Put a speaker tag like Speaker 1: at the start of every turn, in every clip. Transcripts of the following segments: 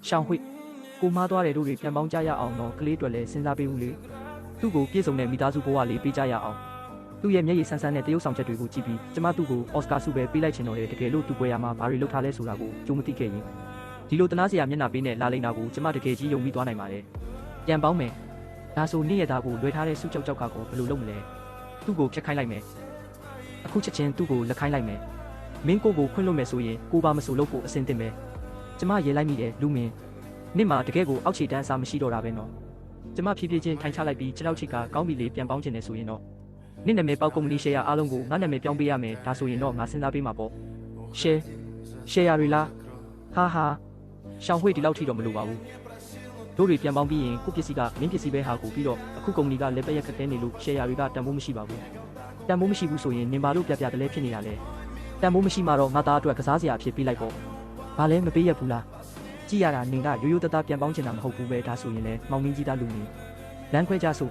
Speaker 1: ရှောင်ဝှေ့ကိုမားသွားတဲ့တို့တွေပြန်ပေါင်းကြရအောင်တော့ကလေးတွေလည်းစဉ်းစားပေးဦးလေသူ့ကိုပြည့်စုံတဲ့မိသားစုဘဝလေးပေးကြရအောင်သူ့ရဲ့မျက်ရည်ဆန်းဆန်းတဲ့တရုပ်ဆောင်ချက်တွေကိုကြည့်ပြီးကျမသူ့ကိုအော်စကာဆုပဲပေးလိုက်ချင်တော့တယ်တကယ်လို့သူ့ပွဲရမှာဘာတွေလုပ်ထားလဲဆိုတာကိုကြိုးမသိခဲ့ရင်ဒီလိုတနာစရာမျက်နှာပေးနဲ့လာလိမ့်တာကိုကျမတကယ်ကြီးယုံပြီးသွားနိုင်ပါတယ်ပြန်ပေါင်းမယ်ဒါဆိုနေ့ရက်သားကိုလွှဲထားတဲ့စုကြောက်ကြောက်ကကိုဘယ်လိုလုပ်မလဲသူ့ကိုဖျက်ခိုင်းလိုက်မယ်အခုချက်ချင်းသူ့ကိုလက်ခိုင်းလိုက်မယ်မင်းကိုခွင့်လွတ်မယ်ဆိုရင်ကိုပါမဆိုလို့ကိုအစင်တင်မယ်ကျမရေလိုက်မိတယ်လူမင်းနေ့မှာတကယ်ကိုအောက်ခြေတန်းအစားမရှိတော့တာပဲနော်ကျမဖြည်းဖြည်းချင်းထိုင်ချလိုက်ပြီးခြေထောက်ချိတ်ကကောင်းပြီလေပြန်ပေါင်းချင်တယ်ဆိုရင်တော့နေ့နာမည်ပေါက်ကုမ္ပဏီရှယ်ယာအားလုံးကိုငါနာမည်ပြောင်းပေးရမယ်ဒါဆိုရင်တော့ငါစဉ်းစားပေးမှာပေါ့ရှယ်ယာတွေလားဟာရှောင်ဝှေ့ဒီလောက်ထိတော့မလိုပါဘူးတို့တွေပြန်ပေါင်းပြီးရင်ကိုပစ္စည်းကမင်းပစ္စည်းပဲဟာကိုပြီးတော့အခုကုမ္ပဏီကလည်းပဲရက်ခက်တဲနေလို့ရှယ်ယာတွေကတန်ဖိုးမရှိပါဘူးတန်ဖိုးမရှိဘူးဆိုရင်နင်ပါလို့ပြတလဲဖြစ်နေတာလေတန်ဖိုးမရှိမှတော့ငါသားအတွက်ကစားစရာအဖြစ်ပေးလိုက်ပေါ့ဘာလဲမပေးရဘူးလားကြည့်ရတာနင်ကရိုးရိုးသားသားပြန်ပေါင်းချင်တာမဟုတ်ဘူးပဲဒါဆိုရင်လည်းမောင်မင်းကြီးသားလူမင်းလမ်းခွဲကြဆို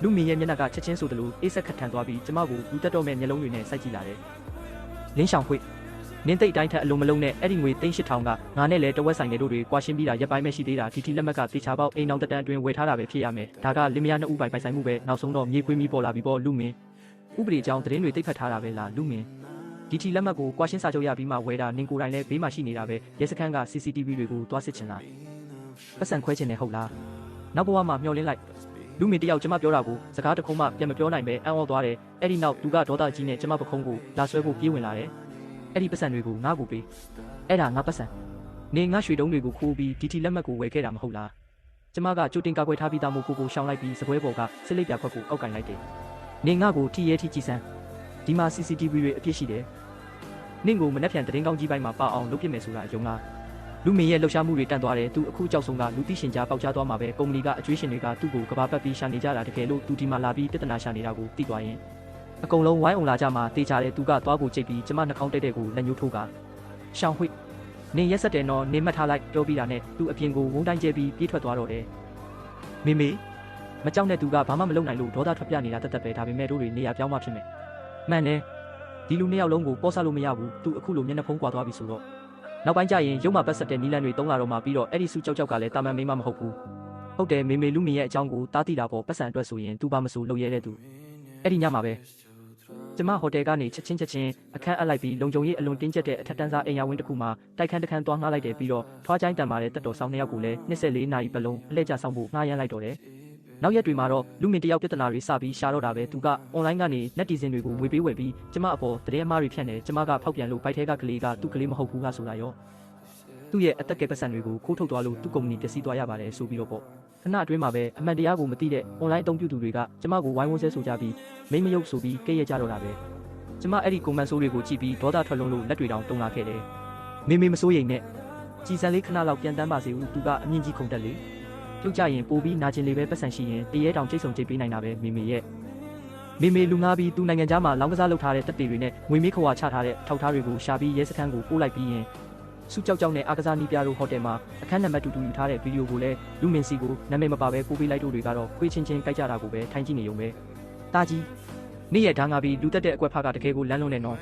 Speaker 1: လူမင်းရဲ့မျက်နှာကချက်ချင်းဆိုတယ်လို့အေးဆက်ခတ်ထန်သွားပြီးကျမကိုလူတက်တော့မဲ့မျက်လုံးတွေနဲ့စိုက်ကြည့်လာတယ်လင်းရှောင်ခွေနင်းသိပ်တိုင်းထက်အလုံးမလုံးနဲ့အဲ့ဒီငွေ3800ကငါနဲ့လည်းတဝက်ဆိုင်တဲ့တို့တွေကွာရှင်းပြီးတာရက်ပိုင်းပဲရှိသေးတာဒီလက်မှတ်ကတေချာပေါက်အိမ်အောင်တက်တန်းအတွင်းဝယ်ထားတာပဲဖြစ်ရမယ်ဒါကလင်မယားနှစ်ဦးပိုင်ဆိုင်မှုပဲနောက်ဆုံးတော့မြေခွေးမီးပေါ်လာပြီပေါ့လူမင်းဥပဒေကြောင်းသတင်းတွေတိတ်ဖတ်ထားတာပဲလားလူမင်းဒီလက်မှတ်ကိုကွာရှင်းစာချုပ်ရပြီးမှဝယ်တာနင်ကိုယ်တိုင်လည်းဘေးမှာရှိနေတာပဲရဲစခန်းက CCTV တွေကိုတွားစစ်ချင်လားပတ်စံခွဲချင်တယ်ဟုတ်လားနောက်ဘဝမှာမျောလင်းလိုက်လူမင်းတယောက်ကျမပြောတာကိုစကားတခုမှပြန်မပြောနိုင်ပဲအံ့ဩသွားတယ်အဲ့ဒီနောက်သူကဒေါသကြီးနဲ့ကျမပခုံးကိုလာဆွဲဖို့ပြေးဝင်လာတယ်အဲ့ဒီပတ်စံတွေကိုငါ့ကိုပေးအဲ့ဒါငါပတ်စံနေငါရွှေတုံးတွေကိုခိုးပြီးဒီလက်မှတ်ကိုဝယ်ခဲ့တာမဟုတ်လားကျမကကြိုတင်ကာကွယ်ထားပြီးသားမို့ကိုရှောင်လိုက်ပြီးစပွဲပေါ်ကစစ်လိပ်ပြခွက်ကိုကောက်ကင်လိုက်တယ်နေငါကိုထိရဲထိကြည့်စမ်းဒီမှာ CCTV တွေအပြည့်ရှိတယ်နင့်ကိုမနှက်ဖြန်သတင်းကောင်းကြီးပိုင်းမှာပါအောင်လုပ်ပြမယ်ဆိုတာယုံလားလူမင်းရဲ့လှုပ်ရှားမှုတွေတန့်သွားတယ်သူအခုကြောက်ဆုံးကလူသိရှင်ကြားပေါက်ကြားသွားမှာပဲကုမ္ပဏီကအကျွေးရှင်တွေကသူ့ကိုကဘာပတ်ပြီးရှာနေကြတာတကယ်လို့သူဒီမှာလာပြီးပြဿနာရှာနေတာကိုသိသွားရင်အကုန်လုံးဝိုင်းအောင်လာကြမှာတေးကြတယ်သူကသွားကိုကြိတ်ပြီးကျမနှာခေါင်းတဲ့ကိုလက်ညှိုးထိုးကရှောင်ဝှေ့နေရက်ဆက်တယ်နော်နေမှတ်ထားလိုက်ပြောပြီးတာနဲ့သူအပြင်ကိုဝုန်းတိုင်းကျဲပြီးပြေးထွက်သွားတော့တယ်မေမကြောက်တဲ့သူကဘာမှမလုပ်နိုင်လို့ဒေါသထွက်ပြနေတာတက်ပဲဒါပေမဲ့တို့တွေနေရာပြောင်းမှဖြစ်မယ်မှန်တယ်ဒီလူနှစ်ယောက်လုံးကိုပေါ်ဆလို့မရဘူးသူအခုလိုမျက်နှာဖုံးကွာသွားပြီဆိုတော့နောက်ပိုင်းကျရင်ရုံမှာပတ်ဆက်တဲ့နီလန်တွေတုံးလာတော့မှပြီးတော့အဲ့ဒီစုကြောက်ကလည်းတာမန်မိန်းမမဟုတ်ဘူးဟုတ်တယ်မေလူမင်းရဲ့အကြောင်းကိုတားသိတာပေါ့ပတ်စံအတွက်ဆိုရင်သူဘာမဆိုလုပ်ရဲတဲ့သူအဲ့ဒီညမှာပဲကျမဟိုတယ်ကနေချက်ချင်းအခန်းအပ်လိုက်ပြီးလုံခြုံရေးအလွန်တင်းကျပ်တဲ့အထက်တန်းစားအိမ်ယာဝင်းတစ်ခုမှာတိုက်ခန်းသွားငှားလိုက်တယ်ပြီးတော့ထွားချိုင်းတန်ပါတဲ့တက်တော်ဆောင်နှစ်ယောက်ကိုလည်း24နာရီပတ်လုံးအလှည့်ကျဆောင်ဖို့ငှားရမ်းလိုက်တော့တယ်နောက်ရက်တွေမှာတော့လူမင်းတယောက်ပြဿနာတွေစပြီးရှာတော့တာပဲသူကအွန်လိုင်းကနေနက်တီဇင်တွေကိုငွေပေးဝယ်ပြီးကျမအပေါ်သတင်းအမှားတွေဖြန့်တယ်ကျမကဖောက်ပြန်လို့ဘိုက်ထဲကကလေးကသူ့ကလေးမဟုတ်ဘူးကဆိုတာရောသူ့ရဲ့အသက်ကဲပတ်စံတွေကိုခိုးထုတ်သွားလို့သူ့ကုမ္ပဏီပျက်စီးသွားရပါတယ်ဆိုပြီးတော့ပေါ့ခဏအတွင်းမှာပဲအမှန်တရားကိုမသိတဲ့အွန်လိုင်းအသုံးပြုသူတွေကကျမကိုဝိုင်းဝန်းဆဲဆိုကြပြီးမိမယုတ်ဆိုပြီးကဲ့ရဲ့ကြတော့တာပဲကျမအဲ့ဒီကွန်မန့်ဆိုးတွေကိုကြည့်ပြီးဒေါသထွက်လွန်းလို့လက်တွေတောင်တုံလာခဲ့တယ်မေမစိုးရိမ်နဲ့ကြည်စံလေးခဏလောက်ပြန်တန်းပါစေဦးသူကအမြင့်ကြီးခုန်တက်လေပြုတ်ကြရင်ပိုပြီးနာကျင်လေးပဲပတ်စံရှိရင်တရေတောင်ကျိတ်ဆုံကျိတ်ပေးနိုင်တာပဲမေရဲ့မေလူငါပြီးသူနိုင်ငံသားမှာလောင်းကစားလုပ်ထားတဲ့တက်တေတွေနဲ့ငွေမေးခွာချထားတဲ့ထောက်ထားတွေကိုရှာပြီးရဲစခန်းကိုပို့လိုက်ပြီးရင်စုကြောက်နဲ့အားကစားနီးပြတို့ဟိုတယ်မှာအခန်းနံပါတ်တူယူထားတဲ့ဗီဒီယိုကိုလည်းလူမင်းစီကိုနာမည်မပါပဲပို့ပေးလိုက်တို့တွေကတော့ခွေးချင်းကြိုက်ကြတာကိုပဲထိုင်ကြည့်နေုံပဲတာကြီးနေ့ရက်ဓာငါပြီးလူတက်တဲ့အကွက်ဖားကတကယ်ကိုလမ်းလုံးနဲ့နော်